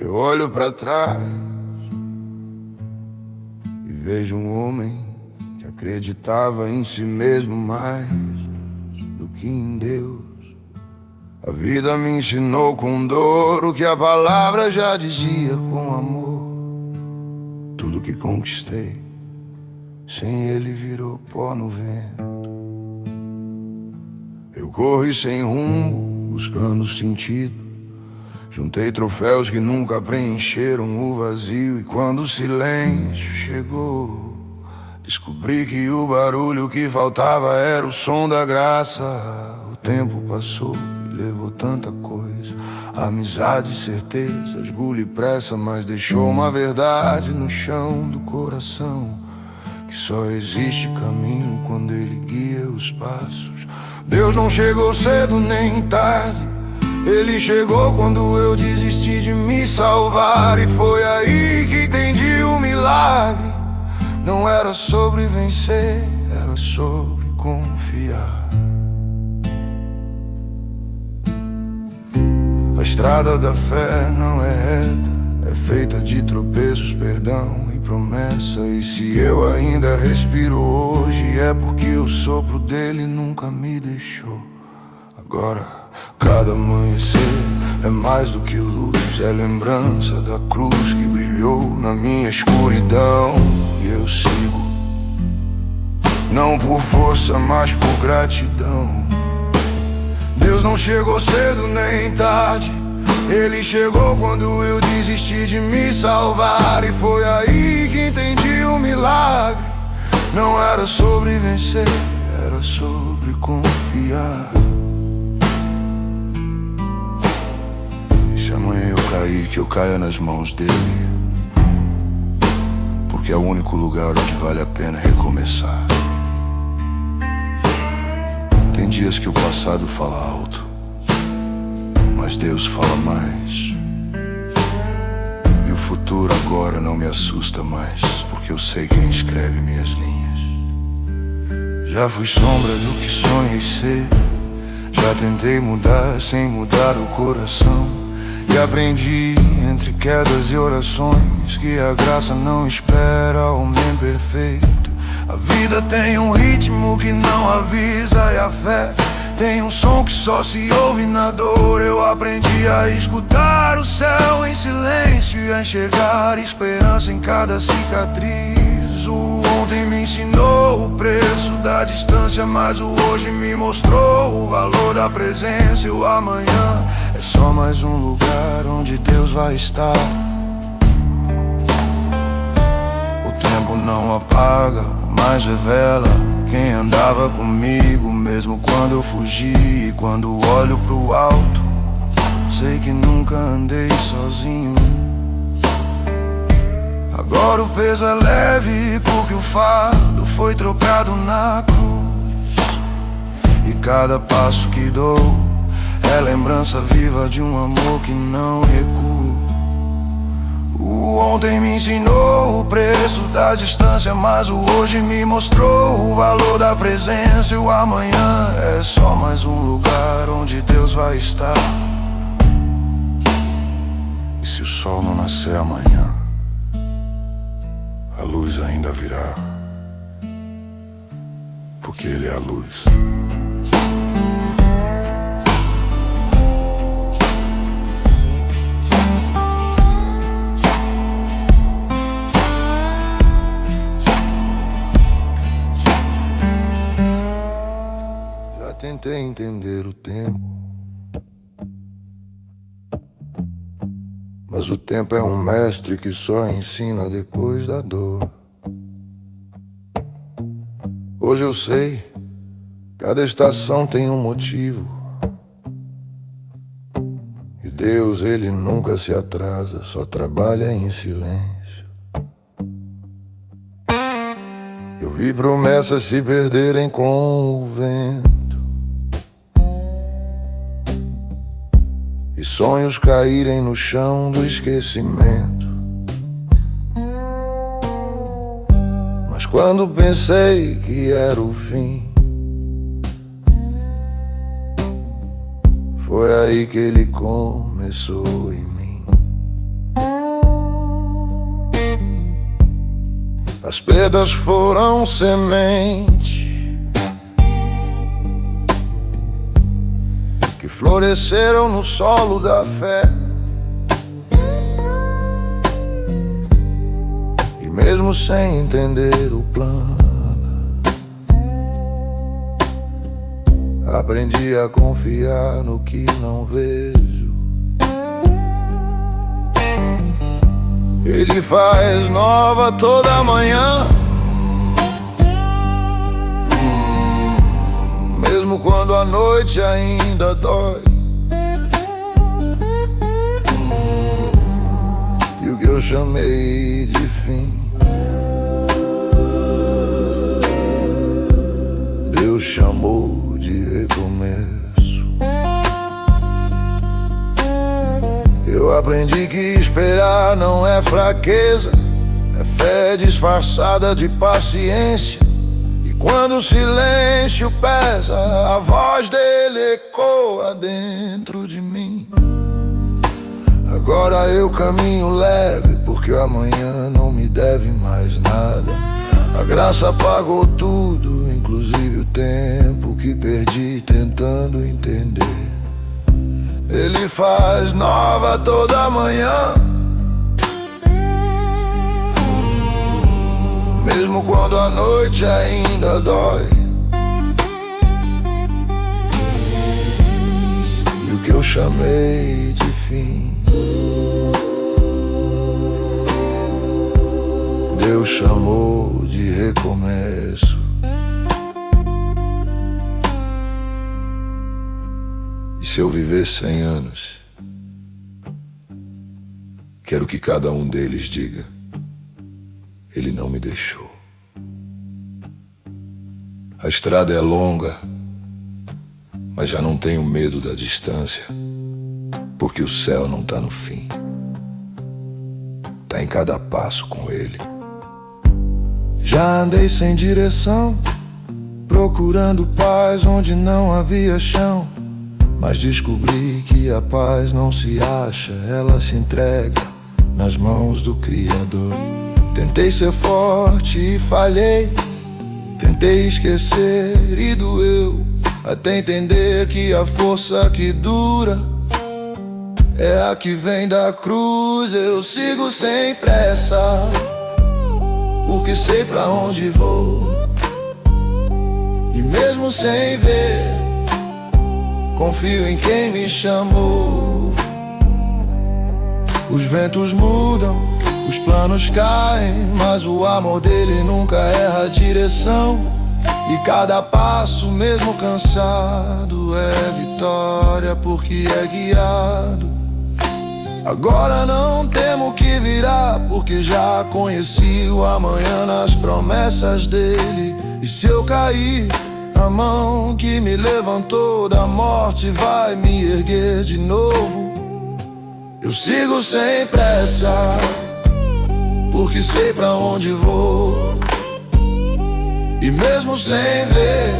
Eu olho pra trás e vejo um homem que acreditava em si mesmo mais do que em Deus. A vida me ensinou com dor o que a palavra já dizia com amor. Tudo que conquistei, sem ele virou pó no vento. Eu corri sem rumo, buscando sentido. Juntei troféus que nunca preencheram o vazio. E quando o silêncio chegou, descobri que o barulho que faltava era o som da graça. O tempo passou e levou tanta coisa, amizade, certeza, esgulho e pressa, mas deixou uma verdade no chão do coração, que só existe caminho quando ele guia os passos. Deus não chegou cedo nem tarde, ele chegou quando eu desisti de me salvar. E foi aí que entendi o milagre. Não era sobre vencer, era sobre confiar. A estrada da fé não é reta, é feita de tropeços, perdão e promessa. E se eu ainda respiro hoje, é porque o sopro dele nunca me deixou. Agora, cada amanhecer é mais do que luz, é lembrança da cruz que brilhou na minha escuridão. E eu sigo, não por força, mas por gratidão. Deus não chegou cedo nem tarde, ele chegou quando eu desisti de me salvar. E foi aí que entendi o milagre. Não era sobre vencer, era sobre confiar. Se amanhã eu cair, que eu caia nas mãos dele, porque é o único lugar onde vale a pena recomeçar. Tem dias que o passado fala alto, mas Deus fala mais. E o futuro agora não me assusta mais, porque eu sei quem escreve minhas linhas. Já fui sombra do que sonhei ser, já tentei mudar sem mudar o coração. E aprendi entre quedas e orações que a graça não espera homem perfeito. A vida tem um ritmo que não avisa, e a fé tem um som que só se ouve na dor. Eu aprendi a escutar o céu em silêncio e a enxergar esperança em cada cicatriz. O ontem me ensinou o preço da distância, mas o hoje me mostrou o valor da presença. E o amanhã é só mais um lugar onde Deus vai estar. O tempo não apaga, mas revela quem andava comigo, mesmo quando eu fugi. E quando olho pro alto, sei que nunca andei sozinho. Agora o peso é leve, porque o fardo foi trocado na cruz. E cada passo que dou é lembrança viva de um amor que não recua. O ontem me ensinou o preço da distância, mas o hoje me mostrou o valor da presença. E o amanhã é só mais um lugar onde Deus vai estar. E se o sol não nascer amanhã, a luz ainda virá, porque ele é a luz. Já tentei entender o tempo, mas o tempo é um mestre que só ensina depois da dor. Hoje eu sei, cada estação tem um motivo, e Deus, ele nunca se atrasa, só trabalha em silêncio. Eu vi promessas se perderem com o vento, e sonhos caírem no chão do esquecimento. Mas quando pensei que era o fim, foi aí que ele começou em mim. As perdas foram semente que floresceram no solo da fé. E mesmo sem entender o plano, aprendi a confiar no que não vejo. Ele faz nova toda manhã, mesmo quando a noite ainda dói. E o que eu chamei de fim, Deus chamou de recomeço. Eu aprendi que esperar não é fraqueza, é fé disfarçada de paciência. E quando o silêncio pesa, a voz dele ecoa dentro de mim. Agora eu caminho leve, porque o amanhã não me deve mais nada. A graça pagou tudo, inclusive o tempo que perdi tentando entender. Ele faz nova toda manhã, mesmo quando a noite ainda dói. E o que eu chamei de fim, Deus chamou de recomeço. E se eu viver 100 anos, quero que cada um deles diga: ele não me deixou. A estrada é longa, mas já não tenho medo da distância, porque o céu não tá no fim, tá em cada passo com ele. Já andei sem direção, procurando paz onde não havia chão, mas descobri que a paz não se acha, ela se entrega nas mãos do Criador. Tentei ser forte e falhei, tentei esquecer e doeu, até entender que a força que dura é a que vem da cruz. Eu sigo sem pressa, porque sei pra onde vou. E mesmo sem ver, confio em quem me chamou. Os ventos mudam, os planos caem, mas o amor dele nunca erra a direção. E cada passo, mesmo cansado, é vitória porque é guiado. Agora não temo o que virá, porque já conheci o amanhã nas promessas dele. E se eu cair, a mão que me levantou da morte vai me erguer de novo. Eu sigo sem pressa, porque sei pra onde vou. E mesmo sem ver,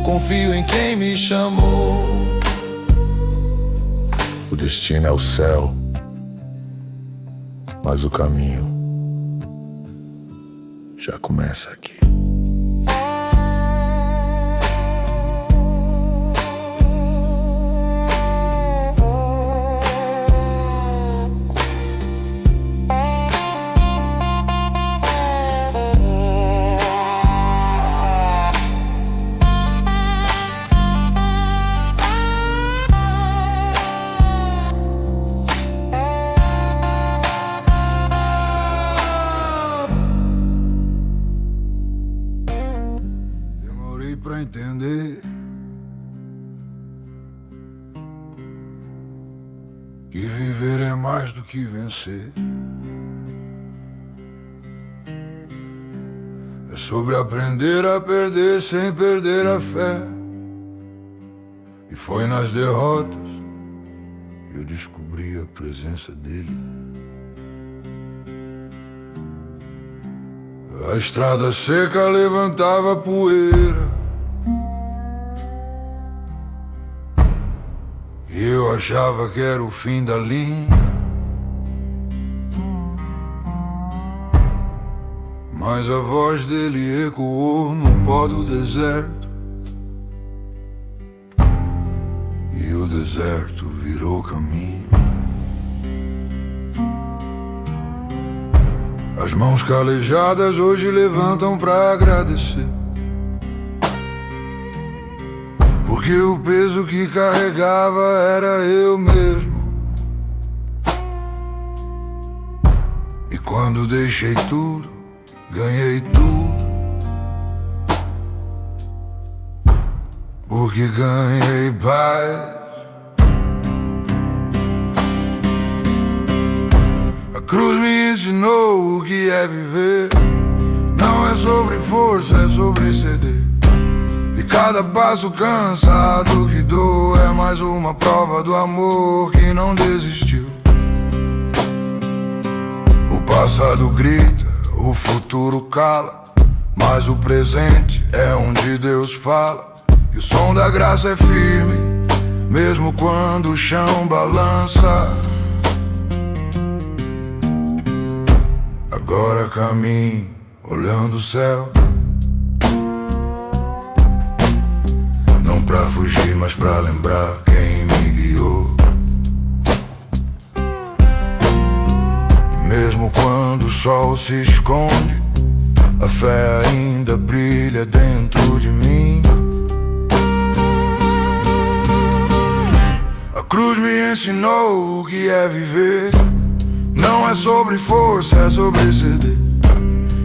confio em quem me chamou. O destino é o céu, mas o caminho já começa aqui. Pra entender que viver é mais do que vencer. É sobre aprender a perder sem perder a fé. E foi nas derrotas que eu descobri a presença dele. A estrada seca levantava poeira, e eu achava que era o fim da linha. mas a voz dele ecoou no pó do deserto, e o deserto virou caminho. As mãos calejadas hoje levantam pra agradecer, porque o peso que carregava era eu mesmo. E quando deixei tudo, ganhei tudo, porque ganhei paz. A cruz me ensinou o que é viver. Não é sobre força, é sobre ceder. E cada passo cansado que dou é mais uma prova do amor que não desistiu. O passado grita, o futuro cala, mas o presente é onde Deus fala. E o som da graça é firme, mesmo quando o chão balança. Agora caminho, olhando o céu, não pra fugir, mas pra lembrar quem me guiou. E mesmo quando o sol se esconde, a fé ainda brilha dentro de mim. A cruz me ensinou o que é viver. Não é sobre força, é sobre ceder.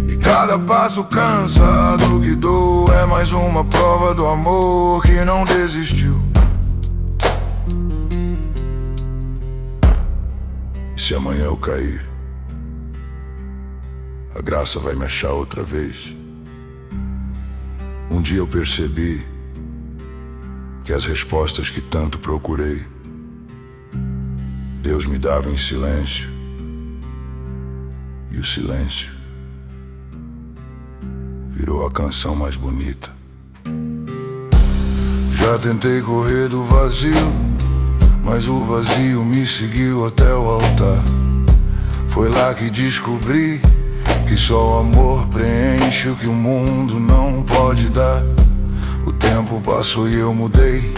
E cada passo cansado que dou é mais uma prova do amor que não desistiu. E se amanhã eu cair, a graça vai me achar outra vez. Um dia eu percebi que as respostas que tanto procurei, Deus me dava em silêncio. E o silêncio virou a canção mais bonita. Já tentei correr do vazio, mas o vazio me seguiu até o altar. Foi lá que descobri que só o amor preenche o que o mundo não pode dar. O tempo passou e eu mudei,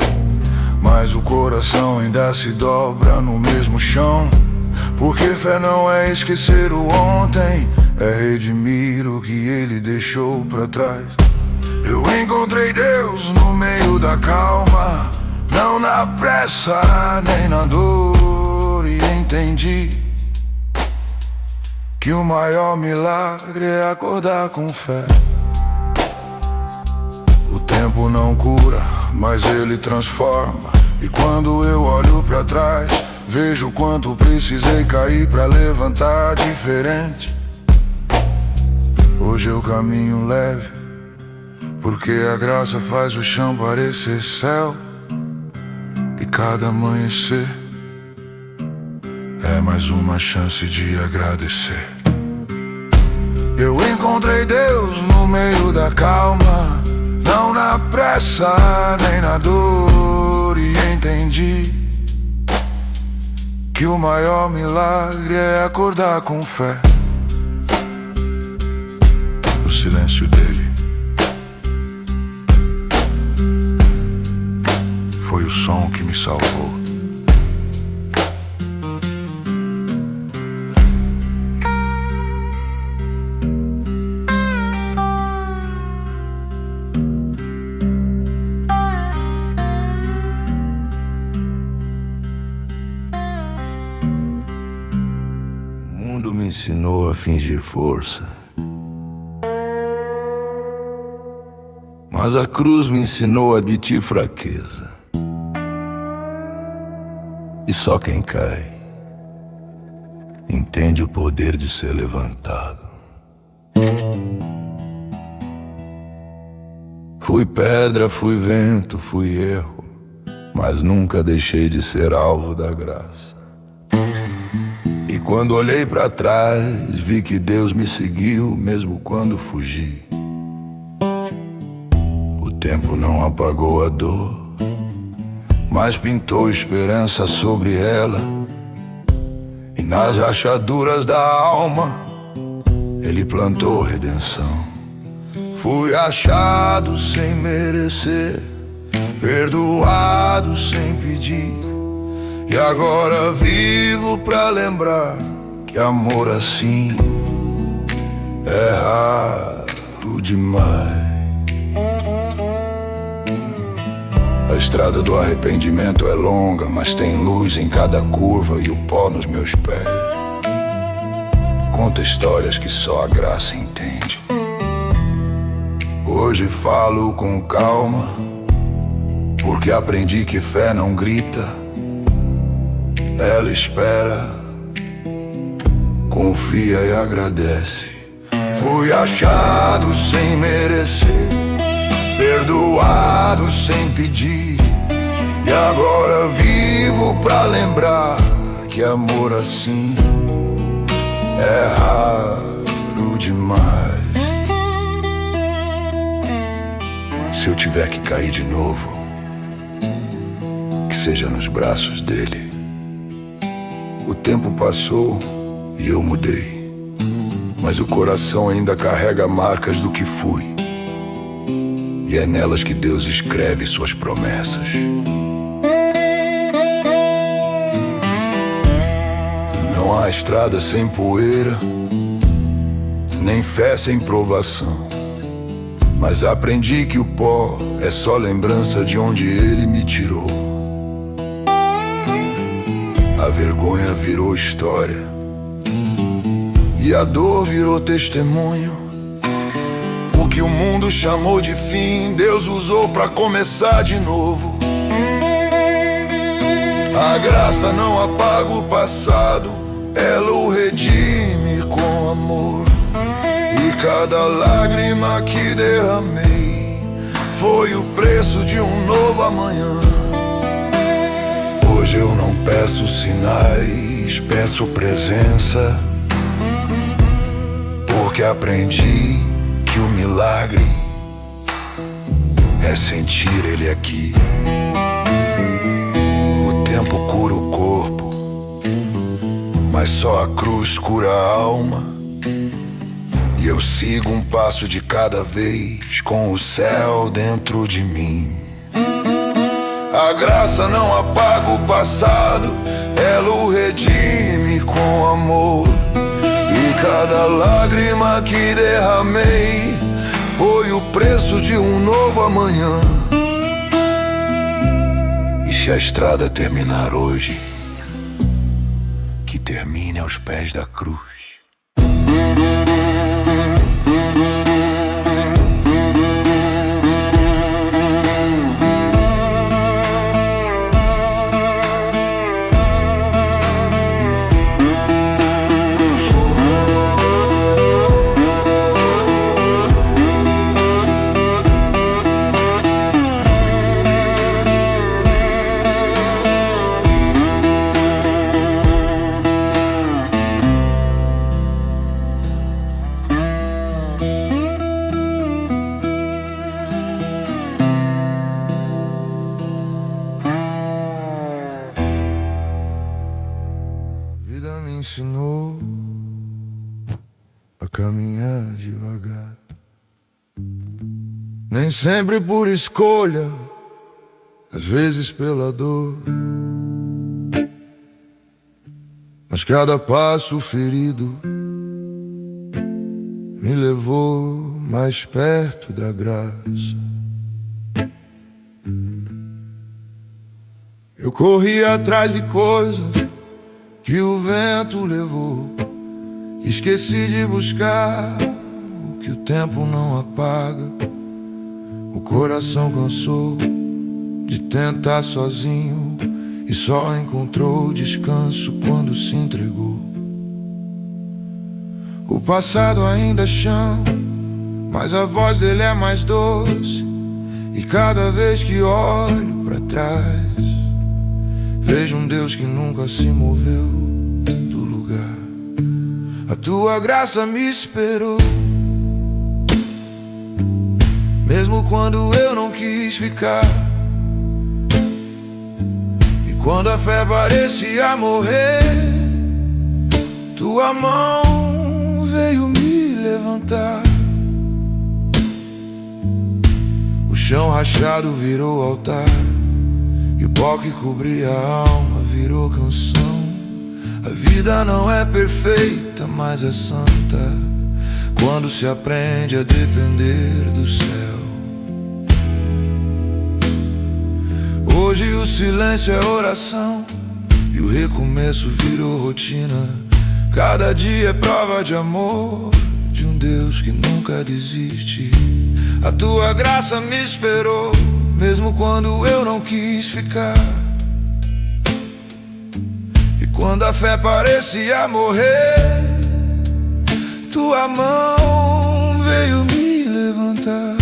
mas o coração ainda se dobra no mesmo chão. Porque fé não é esquecer o ontem, é redimir o que ele deixou pra trás. Eu encontrei Deus no meio da calma, não na pressa nem na dor. E entendi que o maior milagre é acordar com fé. O tempo não cura, mas ele transforma. E quando eu olho pra trás, vejo o quanto precisei cair pra levantar diferente. Hoje eu caminho leve, porque a graça faz o chão parecer céu. E cada amanhecer é mais uma chance de agradecer. Eu encontrei Deus no meio da calma, não na pressa nem na dor. E entendi que o maior milagre é acordar com fé. O silêncio dele foi o som que me salvou. O mundo me ensinou a fingir força, mas a cruz me ensinou a admitir fraqueza. E só quem cai entende o poder de ser levantado. Fui pedra, fui vento, fui erro, mas nunca deixei de ser alvo da graça. E quando olhei pra trás, vi que Deus me seguiu, mesmo quando fugi. O tempo não apagou a dor, mas pintou esperança sobre ela. E nas rachaduras da alma, Ele plantou redenção. Fui achado sem merecer, perdoado sem pedir, e agora vivo pra lembrar que amor assim é raro demais. A estrada do arrependimento é longa, mas tem luz em cada curva e o pó nos meus pés. Conta histórias que só a graça entende. Hoje falo com calma, porque aprendi que fé não grita, ela espera, confia e agradece. Fui achado sem merecer, perdoado sem pedir, e agora vivo pra lembrar que amor assim é raro demais. Se eu tiver que cair de novo, que seja nos braços dele. O tempo passou e eu mudei, mas o coração ainda carrega marcas do que fui, e é nelas que Deus escreve suas promessas. Não há estrada sem poeira, nem fé sem provação, mas aprendi que o pó é só lembrança de onde ele me tirou. A vergonha virou história e a dor virou testemunho. O que o mundo chamou de fim, Deus usou pra começar de novo. A graça não apaga o passado, ela o redime com amor. E cada lágrima que derramei foi o preço de um novo amanhã. Hoje eu não peço sinais, peço presença, porque aprendi que o milagre é sentir ele aqui. O tempo cura o corpo, mas só a cruz cura a alma. E eu sigo um passo de cada vez, com o céu dentro de mim. A graça não apaga o passado, ela o redime com amor. E cada lágrima que derramei foi o preço de um novo amanhã. E se a estrada terminar hoje, que termine aos pés da cruz. Me ensinou a caminhar devagar, nem sempre por escolha, às vezes pela dor, mas cada passo ferido me levou mais perto da graça. Eu corri atrás de coisas que o vento levou, esqueci de buscar o que o tempo não apaga. O coração cansou de tentar sozinho e só encontrou descanso quando se entregou. O passado ainda chama, mas a voz dele é mais doce. E cada vez que olho pra trás, vejo um Deus que nunca se moveu do lugar. A tua graça me esperou, mesmo quando eu não quis ficar. E quando a fé parecia morrer, tua mão veio me levantar. O chão rachado virou altar, e o pó que cobria a alma virou canção. A vida não é perfeita, mas é santa quando se aprende a depender do céu. Hoje o silêncio é oração, e o recomeço virou rotina. Cada dia é prova de amor, de um Deus que nunca desiste. A tua graça me esperou, mesmo quando eu não quis ficar. E quando a fé parecia morrer, tua mão veio me levantar.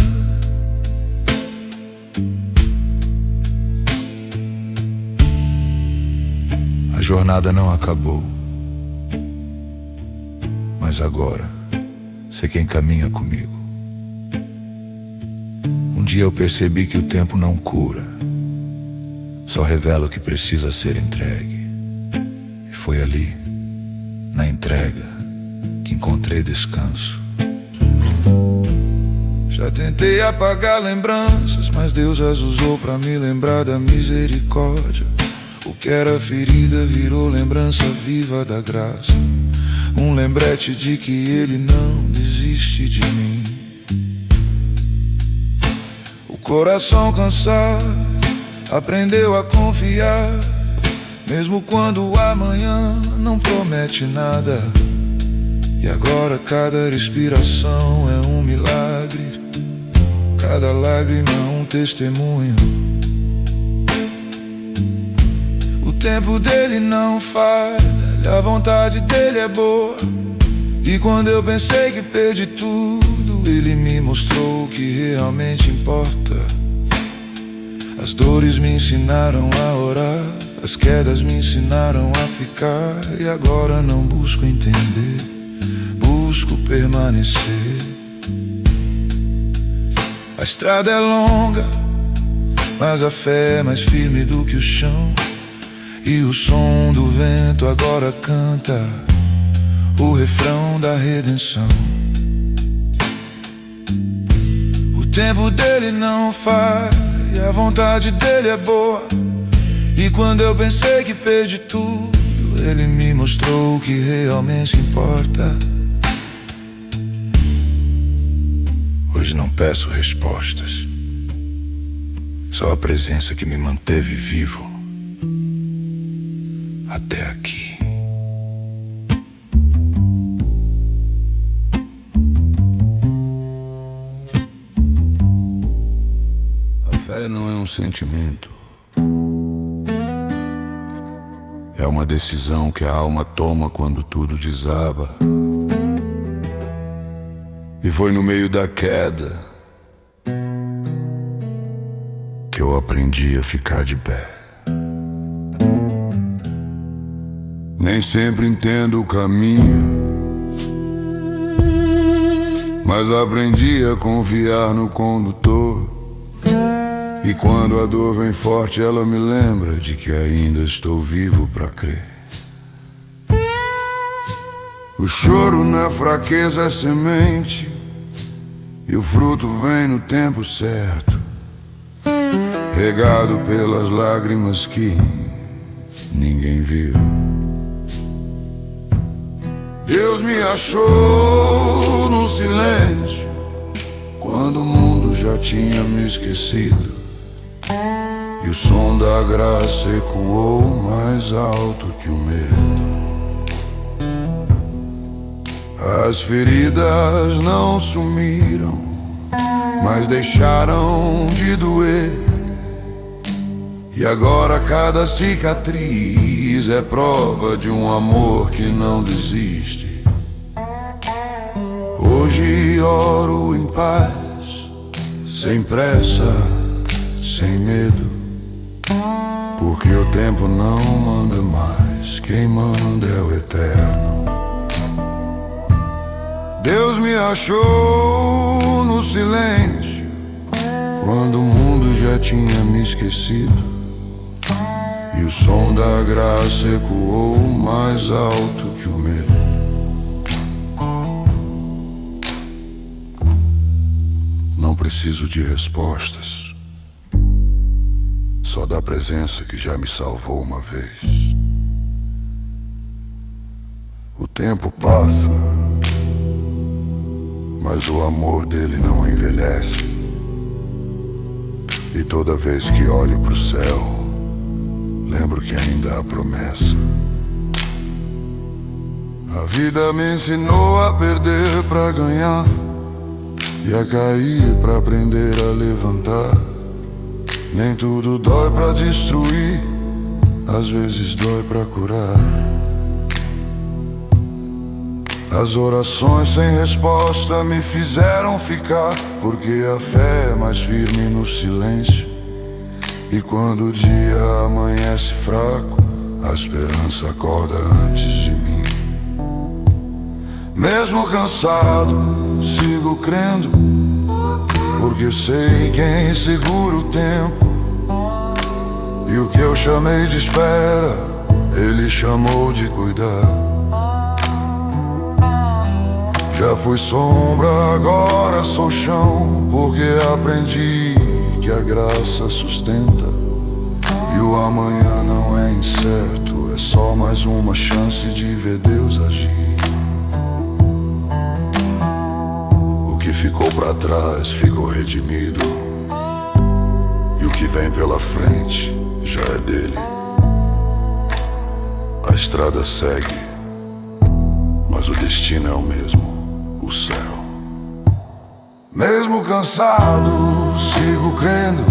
A jornada não acabou, mas agora sei quem caminha comigo. Um dia eu percebi que o tempo não cura, só revela o que precisa ser entregue. E foi ali, na entrega, que encontrei descanso. Já tentei apagar lembranças, mas Deus as usou pra me lembrar da misericórdia. O que era ferida virou lembrança viva da graça, um lembrete de que Ele não desiste de mim. O coração cansado aprendeu a confiar, mesmo quando o amanhã não promete nada. E agora cada respiração é um milagre, cada lágrima um testemunho. O tempo dele não falha, a vontade dele é boa. E quando eu pensei que perdi tudo, ele me mostrou o que realmente importa. As dores me ensinaram a orar, as quedas me ensinaram a ficar. E agora não busco entender, busco permanecer. A estrada é longa, mas a fé é mais firme do que o chão. E o som do vento agora canta o refrão da redenção. O tempo dele não falha, e a vontade dele é boa. E quando eu pensei que perdi tudo, ele me mostrou o que realmente importa. Hoje não peço respostas, só a presença que me manteve vivo até aqui. A fé não é um sentimento, é uma decisão que a alma toma quando tudo desaba. E foi no meio da queda que eu aprendi a ficar de pé. Nem sempre entendo o caminho, mas aprendi a confiar no condutor. E quando a dor vem forte, ela me lembra de que ainda estou vivo pra crer. O choro na fraqueza é semente, e o fruto vem no tempo certo, regado pelas lágrimas que ninguém viu. Deus me achou no silêncio, quando o mundo já tinha me esquecido. E o som da graça ecoou mais alto que o medo. As feridas não sumiram, mas deixaram de doer. E agora cada cicatriz é prova de um amor que não desiste. Hoje oro em paz, sem pressa, sem medo, porque o tempo não manda mais, quem manda é o eterno. Deus me achou no silêncio, quando o mundo já tinha me esquecido. E o som da graça ecoou mais alto que o medo. preciso de respostas, só da presença que já me salvou uma vez. O tempo passa, mas o amor dele não envelhece. E toda vez que olho pro céu, lembro que ainda há promessa. A vida me ensinou a perder pra ganhar, e a cair pra aprender a levantar. Nem tudo dói pra destruir, às vezes dói pra curar. As orações sem resposta me fizeram ficar, porque a fé é mais firme no silêncio. E quando o dia amanhece fraco, a esperança acorda antes de mim. Mesmo cansado, sigo crendo, porque sei quem segura o tempo. E o que eu chamei de espera, ele chamou de cuidar. Já fui sombra, agora sou chão, porque aprendi que a graça sustenta. E o amanhã não é incerto, é só mais uma chance de ver Deus agir. O que ficou pra trás ficou redimido, e o que vem pela frente já é dele. A estrada segue, mas o destino é o mesmo, o céu. Mesmo cansado, sigo crendo,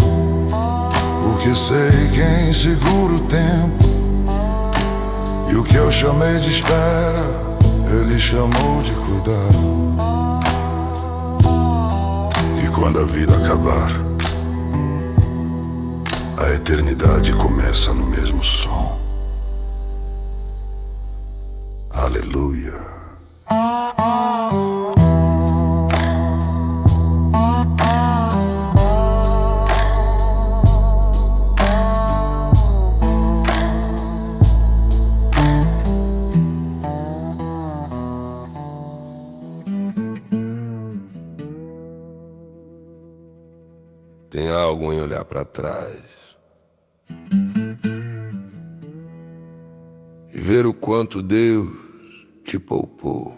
porque sei quem segura o tempo. E o que eu chamei de espera, ele chamou de cuidar. E quando a vida acabar, a eternidade começa no mesmo som. Aleluia. Tem algo em olhar pra trás e ver o quanto Deus te poupou.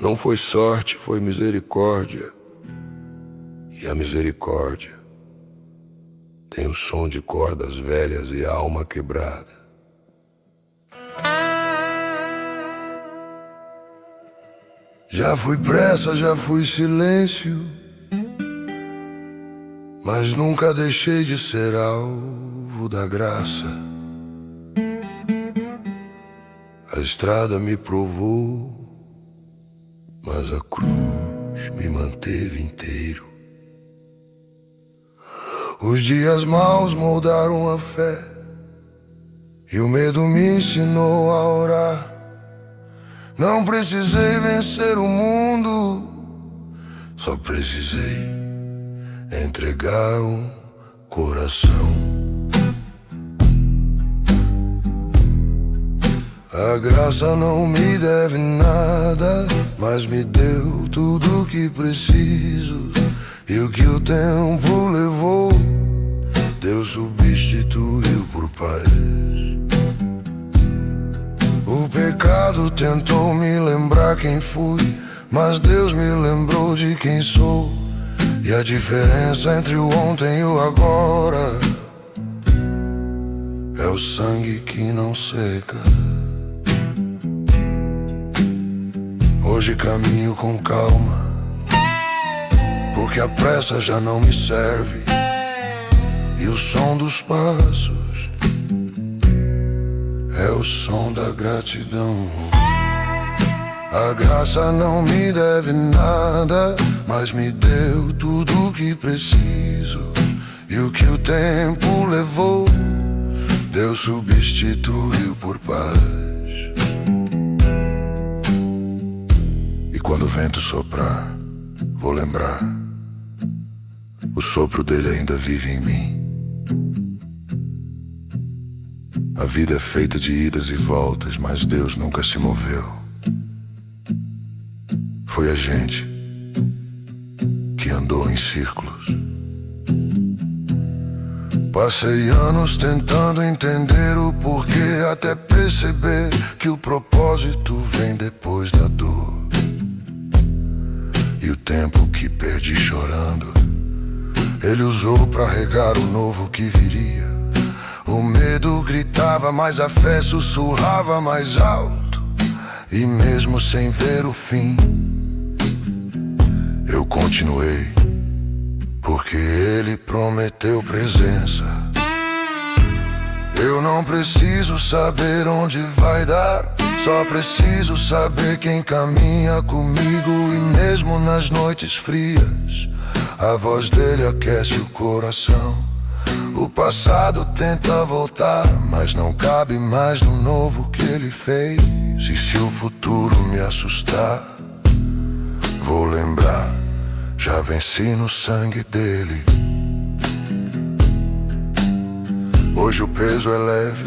Não foi sorte, foi misericórdia. E a misericórdia tem o som de cordas velhas e a alma quebrada. Já fui pressa, já fui silêncio, mas nunca deixei de ser alvo da graça. A estrada me provou, mas a cruz me manteve inteiro. Os dias maus moldaram a fé, e o medo me ensinou a orar. Não precisei vencer o mundo, só precisei entregar um coração. A graça não me deve nada, mas me deu tudo o que preciso. E o que o tempo levou, Deus substituiu por paz. O pecado tentou me lembrar quem fui, mas Deus me lembrou de quem sou. E a diferença entre o ontem e o agora é o sangue que não seca. Hoje caminho com calma, porque a pressa já não me serve. E o som dos passos é o som da gratidão. A graça não me deve nada, mas me deu tudo o que preciso. E o que o tempo levou, Deus substituiu por paz. E quando o vento soprar, vou lembrar, o sopro dele ainda vive em mim. A vida é feita de idas e voltas, mas Deus nunca se moveu. Foi a gente andou em círculos. Passei anos tentando entender o porquê, até perceber que o propósito vem depois da dor. E o tempo que perdi chorando, ele usou pra regar o novo que viria. O medo gritava, mas a fé sussurrava mais alto. E mesmo sem ver o fim, eu continuei, porque ele prometeu presença. Eu não preciso saber onde vai dar, só preciso saber quem caminha comigo. E mesmo nas noites frias, a voz dele aquece o coração. O passado tenta voltar, mas não cabe mais no novo que ele fez. E se o futuro me assustar, vou lembrar, já venci no sangue dele. Hoje o peso é leve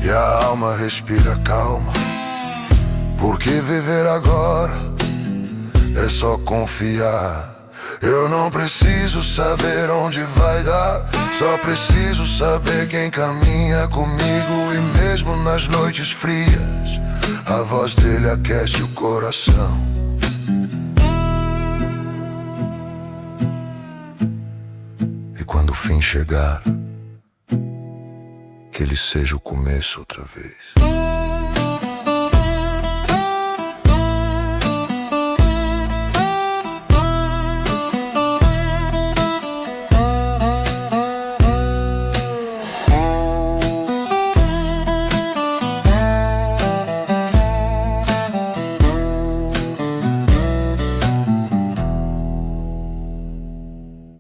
e a alma respira calma, porque viver agora é só confiar. Eu não preciso saber onde vai dar, só preciso saber quem caminha comigo. E mesmo nas noites frias, a voz dele aquece o coração. E quando o fim chegar, que ele seja o começo outra vez.